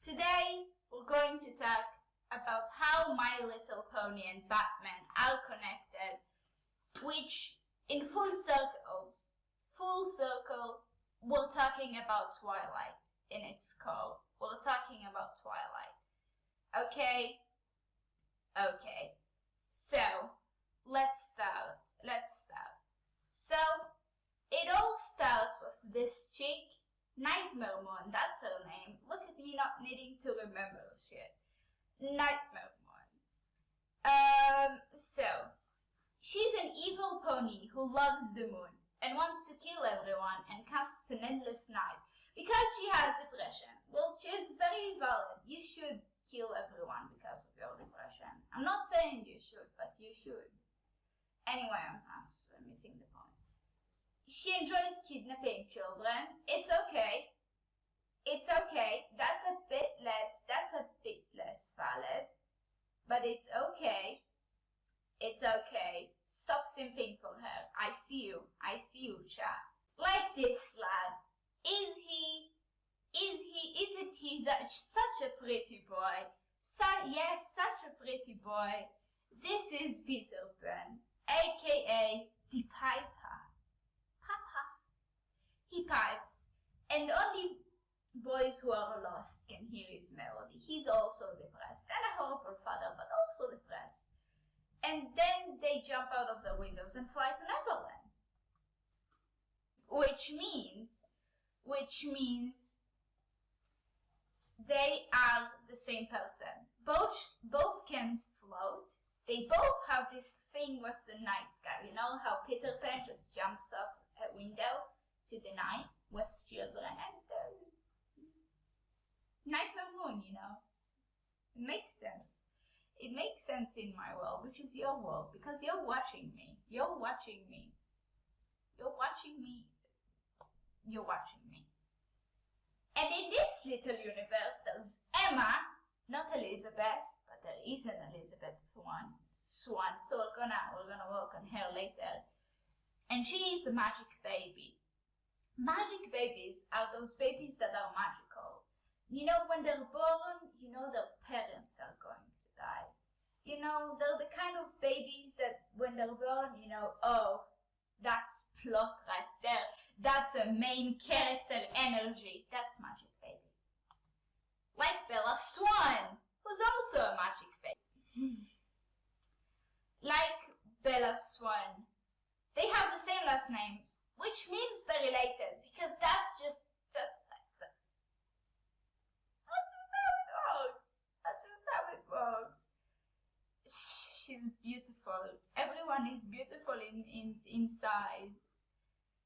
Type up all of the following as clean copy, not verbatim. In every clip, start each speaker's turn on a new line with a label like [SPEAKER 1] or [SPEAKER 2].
[SPEAKER 1] Today we're going to talk about how My Little Pony and Batman are connected, which in full circle, we're talking about Twilight in its core. We're talking about Twilight. Okay? So, let's start. So, it all starts with this chick, Nightmare Moon, that's her name. Look at me not needing to remember shit. Nightmare Moon. So, she's an evil pony who loves the moon and wants to kill everyone and casts an endless night because she has depression, which is very valid. You should kill everyone because of your depression. I'm not saying you should, but you should. Anyway, I'm missing the point. She enjoys kidnapping children. It's okay. That's a bit less valid. But it's okay. Stop simping for her. I see you, chat. Like this lad. Isn't he such a pretty boy? Yes, such a pretty boy. This is Peter Pan, aka the Piper. Papa. He pipes, and only boys who are lost can hear his melody. He's also depressed, and a horrible father, but also depressed. And then they jump out of the windows and fly to Neverland. Which means they are the same person. Both can float. They both have this thing with the night sky. You know how Peter Pan just jumps off a window to the night with children and Nightmare Moon, you know. It makes sense. It makes sense in my world, which is your world, because you're watching me. And in this little universe, there's Emma, not Elizabeth, but there is an Elizabeth Swan, so we're gonna work on her later. And she is a magic baby. Magic babies are those babies that are magical. You know, when they're born, you know their parents are going to die. You know, they're the kind of babies that when they're born, you know, oh, that's plot right there. That's a main character energy. That's magic baby. Like Bella Swan, who's also a magic baby. Like Bella Swan. They have the same last names, which means they're related, because that's just how it works. She's beautiful. Everyone is beautiful inside.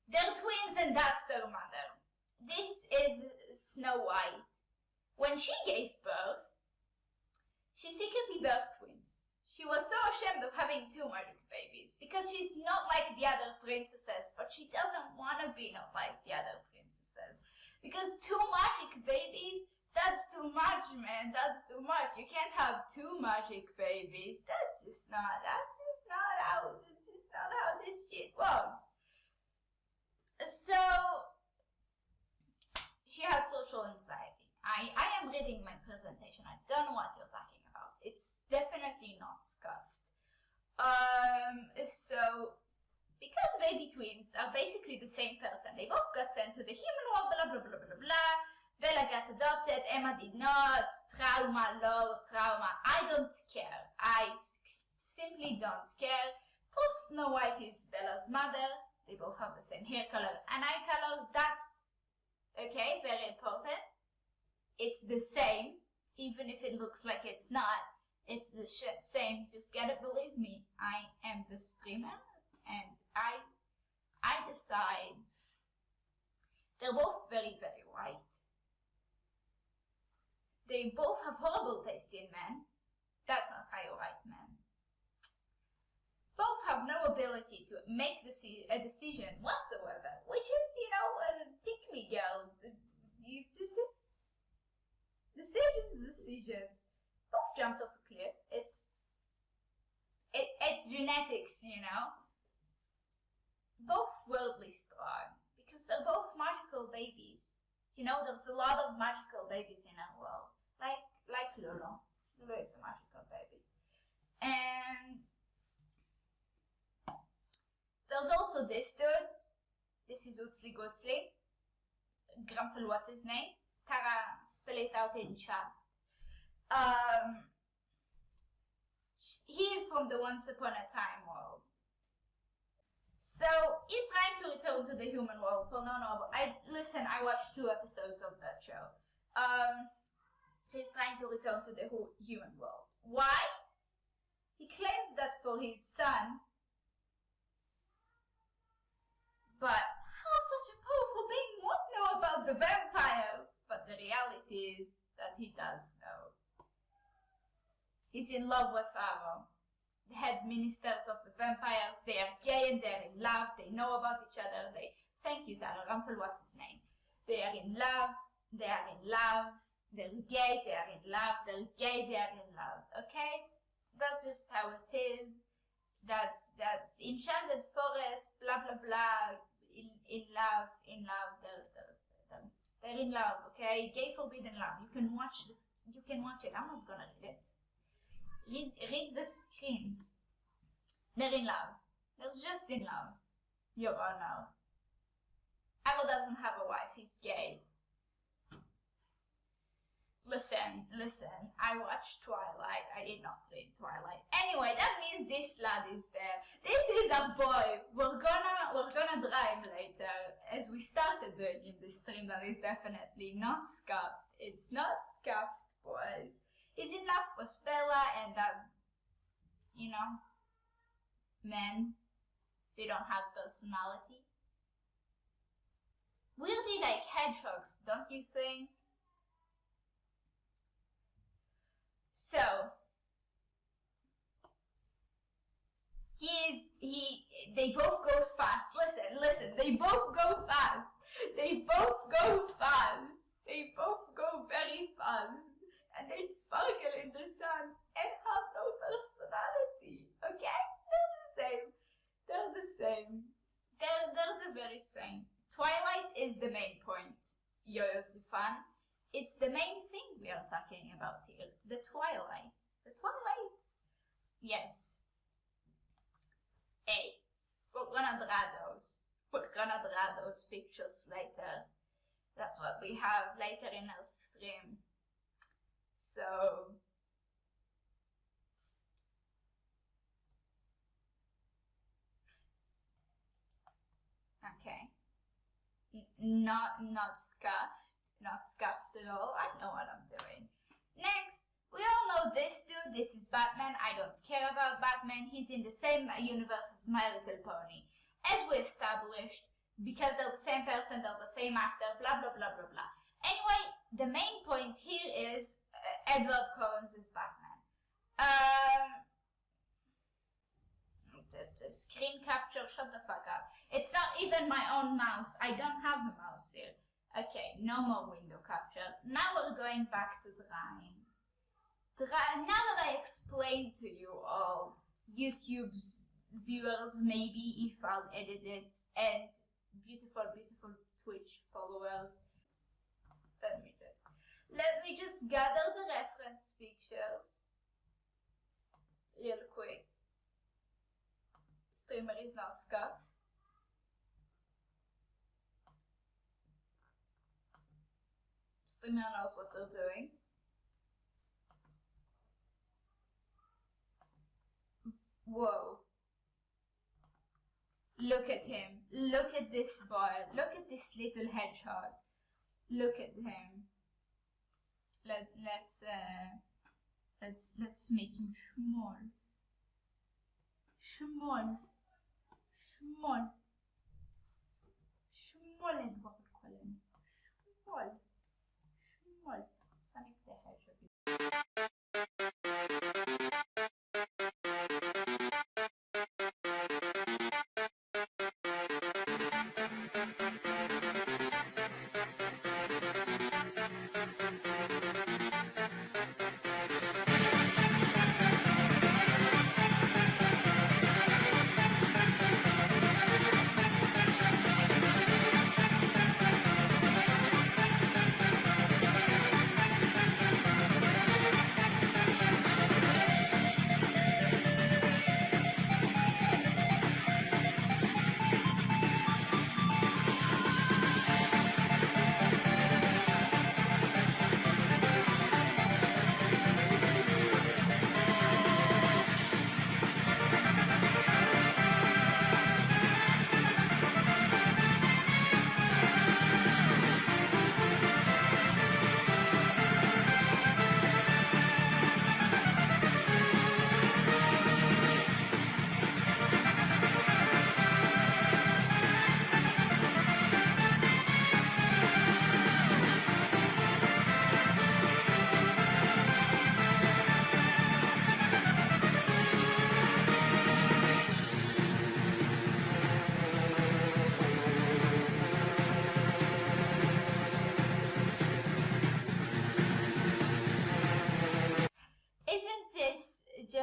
[SPEAKER 1] They're twins and that's their mother. This is Snow White. When she gave birth, she secretly birthed twins. She was so ashamed of having two magic babies because she's not like the other princesses, but she doesn't want to be not like the other princesses. Because two magic babies, that's too much, man. That's too much. You can't have two magic babies. That's just not how this shit works. So she has social anxiety. I am reading my presentation. I don't know what you're talking about. It's definitely not scuffed. So, because baby twins are basically the same person, they both got sent to the human world, blah, blah, blah, blah, blah. Bella got adopted, Emma did not. Trauma, love, trauma. I don't care. I simply don't care. Proof Snow White is Bella's mother. They both have the same hair color and eye color. That's, okay, very important. It's the same, even if it looks like it's not. It's the same. Just gotta believe me. I am the streamer, and I decide. They're both very, very white. They both have horrible taste in men. That's not how you write men. Both have no ability to make a decision whatsoever, which is, you know, a pick-me girl. Decisions. Both jumped off a cliff. It's genetics, you know. Both worldly strong because they're both magical babies. You know, there's a lot of magical babies in our world. Lulu. Lulu is a magical baby. And there's also this dude. This is Utsli Gutsli. Gramful, what's his name? Tara, spell it out in chat. He is from the Once Upon a Time world. So he's trying to return to the human world. Well, no. I watched 2 episodes of that show. He's trying to return to the human world. Why? He claims that for his son. But how such a powerful being won't know about the vampires? But the reality is that he does know. He's in love with Aro. The head ministers of the vampires. They are gay and they're in love. They know about each other. Thank you, Tara Rumpel, what's his name? They are in love. They are in love. They're gay. They are in love. They're gay. They are in love. Okay? That's just how it is. That's enchanted forest. Blah blah blah. In love. They're in love. Okay? Gay forbidden love. You can watch it. I'm not gonna read it. Read the screen. They're in love. They're just in love. Your Honor. Arrow doesn't have a wife. He's gay. Listen. I watched Twilight. I did not read Twilight. Anyway, that means this lad is there. This is a boy. We're gonna drive later, as we started doing in this stream. That is definitely not scuffed. It's not scuffed, boys. He's in love with Bella, and that, men, they don't have personality. Weirdly like hedgehogs, don't you think? So, they both go fast. Listen, they both go fast. They both go very fast. And they sparkle in the sun and have no personality. Okay? They're the same. They're the very same. Twilight is the main point, Yo-Yo-Sufan. It's the main thing we are talking about here. The Twilight. Yes. Hey, we're gonna draw those pictures later. That's what we have later in our stream. So, okay, not scuffed at all. I know what I'm doing. Next, we all know this dude. This is Batman. I don't care about Batman. He's in the same universe as My Little Pony, as we established, because they're the same person, they're the same actor. Blah blah blah blah blah. Anyway, the main point here is Edward Collins is Batman. The screen capture, shut the fuck up. It's not even my own mouse. I don't have a mouse here. Okay, no more window capture. Now we're going back to drawing. Now that I explained to you all, YouTube's viewers, maybe if I'll edit it, and beautiful Twitch followers, let me just gather the reference pictures real quick. Streamer is not scuffed. Streamer knows what they're doing. Whoa. Look at him. Look at this boy. Look at this little hedgehog. Look at him. Let's make him small. Small Edward Cullen. Small. Sonic the Hedgehog.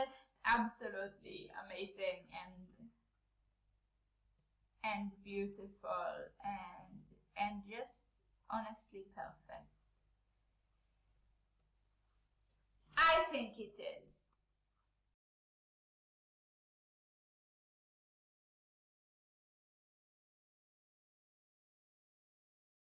[SPEAKER 1] just absolutely amazing and beautiful and just honestly perfect. I think it is.